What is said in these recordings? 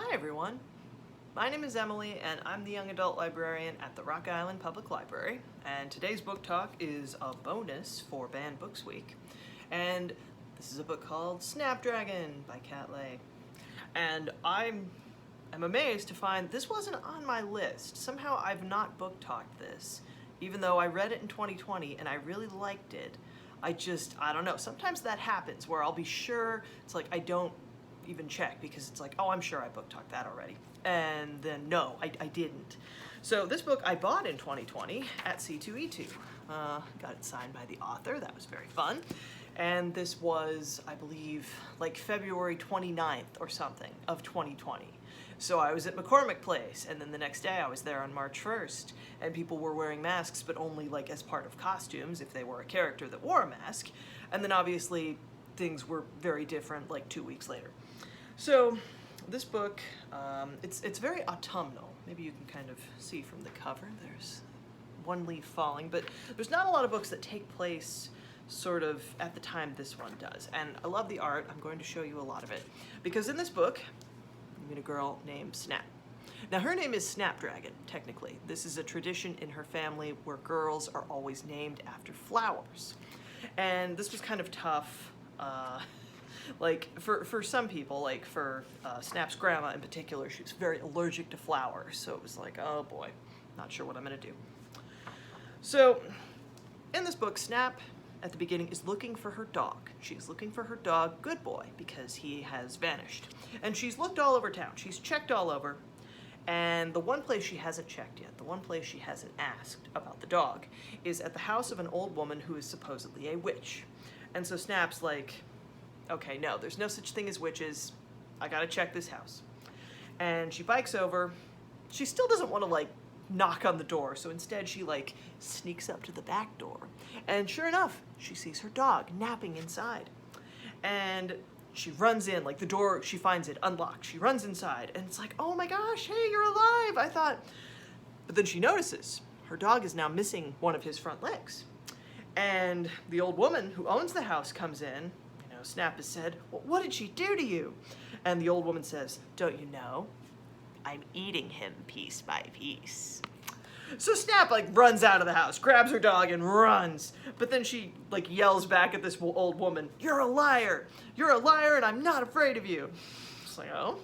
Hi everyone, my name is Emily and I'm the young adult librarian at the Rock Island Public Library, and today's book talk is a bonus for Banned Books Week. And this is a book called Snapdragon by Kat Leyh. And I'm amazed to find this wasn't on my list. Somehow I've not book talked this, even though I read it in 2020 and I really liked it. I don't know, sometimes that happens where I'll be sure, it's like I don't even check because it's like, oh, I'm sure I book talked that already. And then no, I didn't. So this book I bought in 2020 at C2E2. Got it signed by the author, that was very fun. And this was, I believe, like February 29th or something of 2020. So I was at McCormick Place, and then the next day I was there on March 1st, and people were wearing masks, but only like as part of costumes if they were a character that wore a mask. And then obviously things were very different like 2 weeks later. So this book, it's very autumnal. Maybe you can kind of see from the cover, there's one leaf falling, but there's not a lot of books that take place sort of at the time this one does. And I love the art. I'm going to show you a lot of it. Because in this book, you meet a girl named Snap. Now her name is Snapdragon, technically. This is a tradition in her family where girls are always named after flowers. And this was kind of tough, like for some people, like for Snap's grandma in particular, she was very allergic to flowers. So it was like, oh boy, not sure what I'm gonna do. So in this book, Snap at the beginning is looking for her dog. She's looking for her dog, Good Boy, because he has vanished. And she's looked all over town. She's checked all over. And the one place she hasn't checked yet, the one place she hasn't asked about the dog, is at the house of an old woman who is supposedly a witch. And so Snap's like, okay, no, there's no such thing as witches. I gotta check this house. And she bikes over. She still doesn't want to like knock on the door, so instead she like sneaks up to the back door. And sure enough, she sees her dog napping inside. And she runs in, like the door, she finds it unlocked. She runs inside and it's like, oh my gosh, hey, you're alive, I thought. But then she notices her dog is now missing one of his front legs. And the old woman who owns the house comes in. Snap has said, well, what did she do to you? And the old woman says, don't you know? I'm eating him piece by piece. So Snap like runs out of the house, grabs her dog and runs. But then she like yells back at this old woman, you're a liar. You're a liar and I'm not afraid of you. It's like, oh,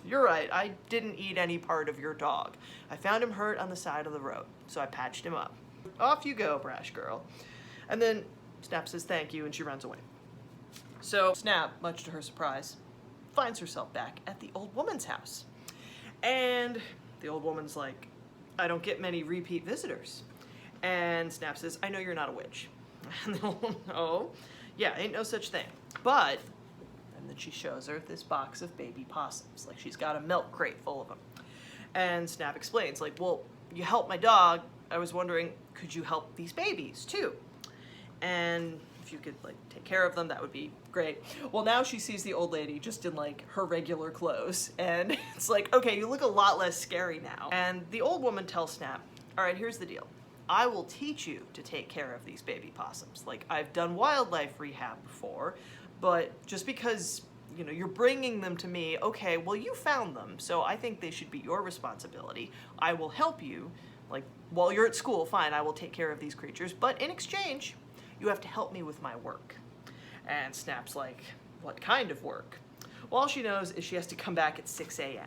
you're right. I didn't eat any part of your dog. I found him hurt on the side of the road, so I patched him up. Off you go, brash girl. And then Snap says thank you and she runs away. So Snap, much to her surprise, finds herself back at the old woman's house. And the old woman's like, I don't get many repeat visitors. And Snap says, I know you're not a witch. And the old woman, oh, yeah, ain't no such thing. But, and then she shows her this box of baby possums. Like she's got a milk crate full of them. And Snap explains, like, well, you helped my dog. I was wondering, could you help these babies too? And if you could like take care of them, that would be great. Well, now she sees the old lady just in like her regular clothes, and it's like, okay, you look a lot less scary now. And the old woman tells Snap, all right, here's the deal. I will teach you to take care of these baby possums. Like I've done wildlife rehab before, but just because, you know, you're bringing them to me, okay, well, you found them, so I think they should be your responsibility. I will help you, like while you're at school, fine, I will take care of these creatures, but in exchange, you have to help me with my work. And Snap's like, what kind of work? Well, all she knows is she has to come back at 6 a.m.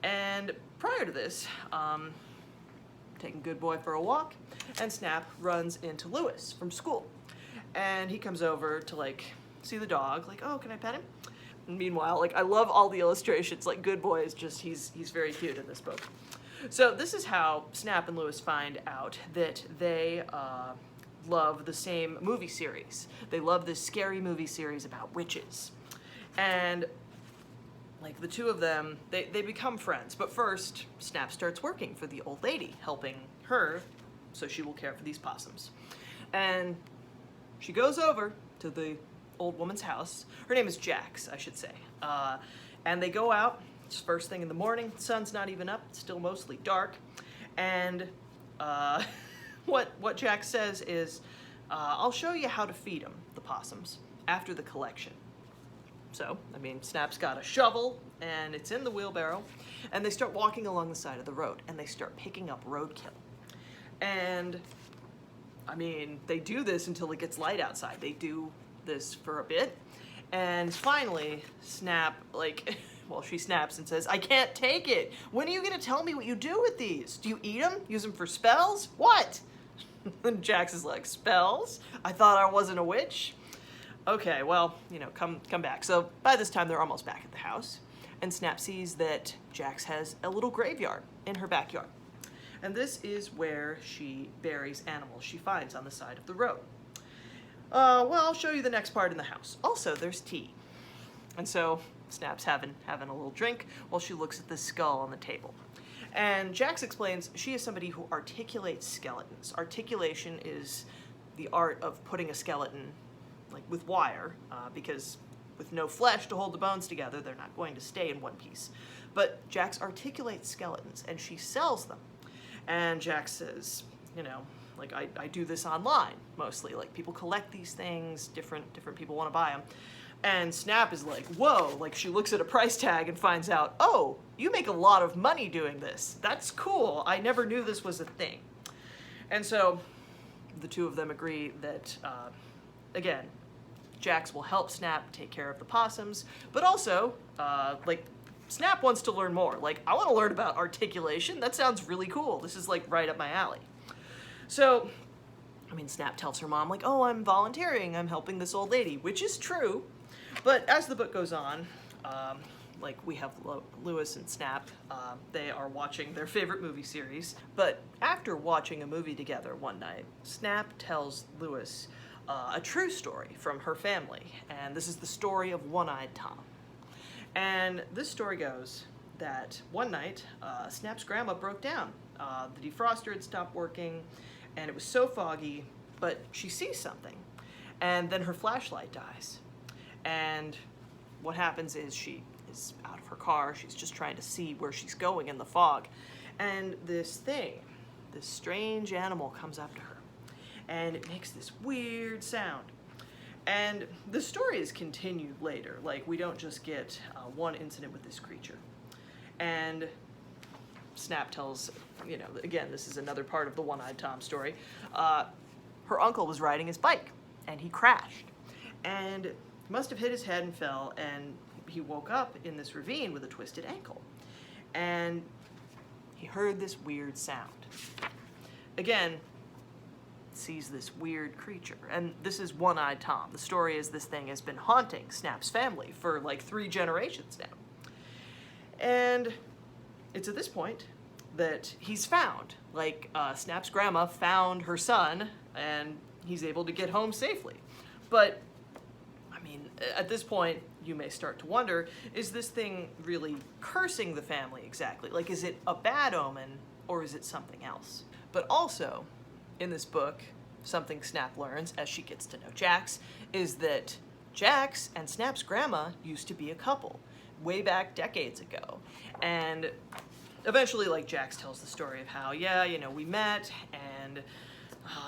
And prior to this, taking Good Boy for a walk, and Snap runs into Lewis from school. And he comes over to like see the dog, like, oh, can I pet him? And meanwhile, like I love all the illustrations, like Good Boy is just, he's very cute in this book. So this is how Snap and Lewis find out that they love the same movie series. They love this scary movie series about witches. And like the two of them, they become friends. But first, Snap starts working for the old lady, helping her so she will care for these possums. And she goes over to the old woman's house. Her name is Jax, I should say. And they go out. It's first thing in the morning. The sun's not even up. It's still mostly dark. And what Jack says is, I'll show you how to feed them, the possums, after the collection. So, I mean, Snap's got a shovel, and it's in the wheelbarrow, and they start walking along the side of the road, and they start picking up roadkill. And, I mean, they do this until it gets light outside. They do this for a bit, and finally, Snap, like, well, she snaps and says, "I can't take it. When are you gonna tell me what you do with these? Do you eat them? Use them for spells? What?" And Jax is like, "Spells? I thought I wasn't a witch." Okay, well, you know, come back. So by this time, they're almost back at the house, and Snap sees that Jax has a little graveyard in her backyard. And this is where she buries animals she finds on the side of the road. Well, I'll show you the next part in the house. Also, there's tea. And so Snap's having a little drink while she looks at the skull on the table. And Jax explains she is somebody who articulates skeletons. Articulation is the art of putting a skeleton like with wire, because with no flesh to hold the bones together, they're not going to stay in one piece. But Jax articulates skeletons, and she sells them. And Jax says, you know, like, I do this online, mostly. Like, people collect these things, different people want to buy them. And Snap is like, whoa, like, she looks at a price tag and finds out, oh, you make a lot of money doing this. That's cool. I never knew this was a thing. And so the two of them agree that, again, Jax will help Snap take care of the possums, but also, like, Snap wants to learn more. Like, I want to learn about articulation. That sounds really cool. This is, like, right up my alley. So, I mean, Snap tells her mom, like, oh, I'm volunteering. I'm helping this old lady, which is true. But as the book goes on, like, we have Lewis and Snap. They are watching their favorite movie series. But after watching a movie together one night, Snap tells Lewis a true story from her family. And this is the story of One-Eyed Tom. And this story goes that one night, Snap's grandma broke down. The defroster had stopped working, and it was so foggy, but she sees something. And then her flashlight dies. And what happens is she is out of her car. She's just trying to see where she's going in the fog. And this thing, this strange animal comes up to her. And it makes this weird sound. And the story is continued later. Like, we don't just get one incident with this creature. And Snap tells, you know, again, this is another part of the One-Eyed Tom story. Her uncle was riding his bike, and he crashed. And must have hit his head and fell, and he woke up in this ravine with a twisted ankle. And he heard this weird sound. Again, sees this weird creature. And this is One-Eyed Tom. The story is this thing has been haunting Snap's family for like 3 generations now. And it's at this point that he's found. Like, Snap's grandma found her son, and he's able to get home safely. But, I mean, at this point, you may start to wonder, is this thing really cursing the family exactly? Like, is it a bad omen, or is it something else? But also, in this book, something Snap learns as she gets to know Jax is that Jax and Snap's grandma used to be a couple way back decades ago. And eventually, like, Jax tells the story of how, yeah, you know, we met and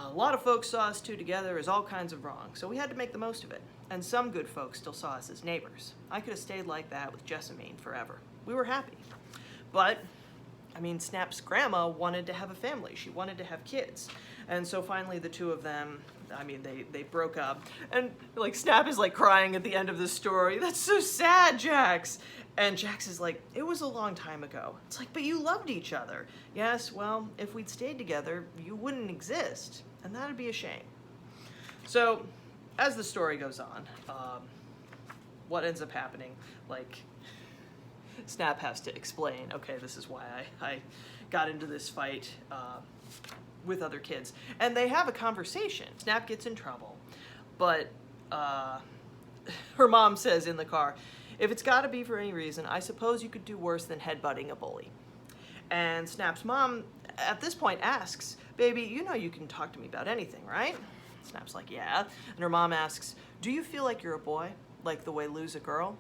a lot of folks saw us two together as all kinds of wrong, so we had to make the most of it. And some good folks still saw us as neighbors. I could have stayed like that with Jessamine forever. We were happy. But, I mean, Snap's grandma wanted to have a family. She wanted to have kids. And so finally the two of them, I mean, they broke up. And, like, Snap is, like, crying at the end of the story. That's so sad, Jax. And Jax is like, it was a long time ago. It's like, but you loved each other. Yes, well, if we'd stayed together, you wouldn't exist. And that'd be a shame. So, as the story goes on, what ends up happening, like, Snap has to explain, okay, this is why I got into this fight with other kids. And they have a conversation. Snap gets in trouble. But her mom says in the car, if it's got to be for any reason, I suppose you could do worse than headbutting a bully. And Snap's mom, at this point, asks, baby, you know you can talk to me about anything, right? Snap's like, yeah. And her mom asks, do you feel like you're a boy, like the way Lou's a girl?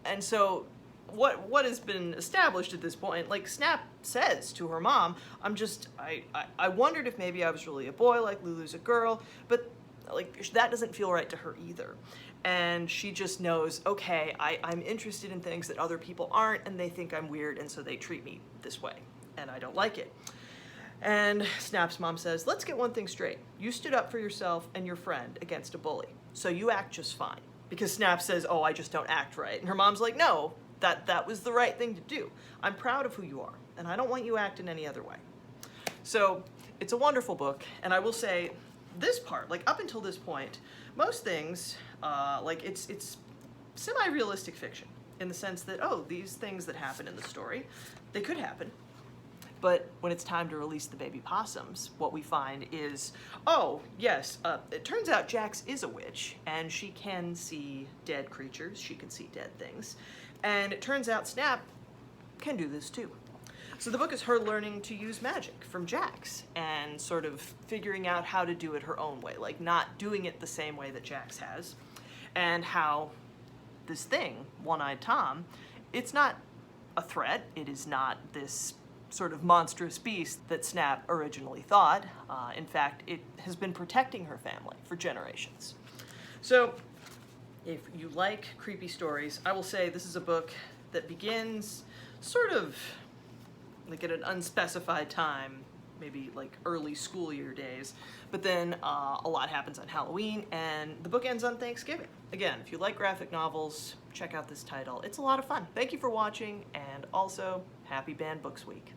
And so what has been established at this point, like, Snap says to her mom, I wondered if maybe I was really a boy like Lulu's a girl, but like, that doesn't feel right to her either. And she just knows, okay, I'm interested in things that other people aren't, and they think I'm weird, and so they treat me this way, and I don't like it. And Snap's mom says, let's get one thing straight. You stood up for yourself and your friend against a bully, so you act just fine. Because Snap says, oh, I just don't act right. And her mom's like, no, that was the right thing to do. I'm proud of who you are, and I don't want you acting any other way. So it's a wonderful book, and I will say, this part, like up until this point, most things, like it's semi-realistic fiction in the sense that, oh, these things that happen in the story, they could happen. But when it's time to release the baby possums, what we find is, oh, yes, it turns out Jax is a witch, and she can see dead creatures, she can see dead things. And it turns out Snap can do this too. So the book is her learning to use magic from Jax and sort of figuring out how to do it her own way, like not doing it the same way that Jax has, and how this thing, One-Eyed Tom, it's not a threat, it is not this sort of monstrous beast that Snap originally thought. In fact, it has been protecting her family for generations. So if you like creepy stories, I will say this is a book that begins sort of like at an unspecified time, maybe like early school year days, but then a lot happens on Halloween, and the book ends on Thanksgiving. Again, if you like graphic novels, check out this title. It's a lot of fun. Thank you for watching, and also, happy Banned Books Week.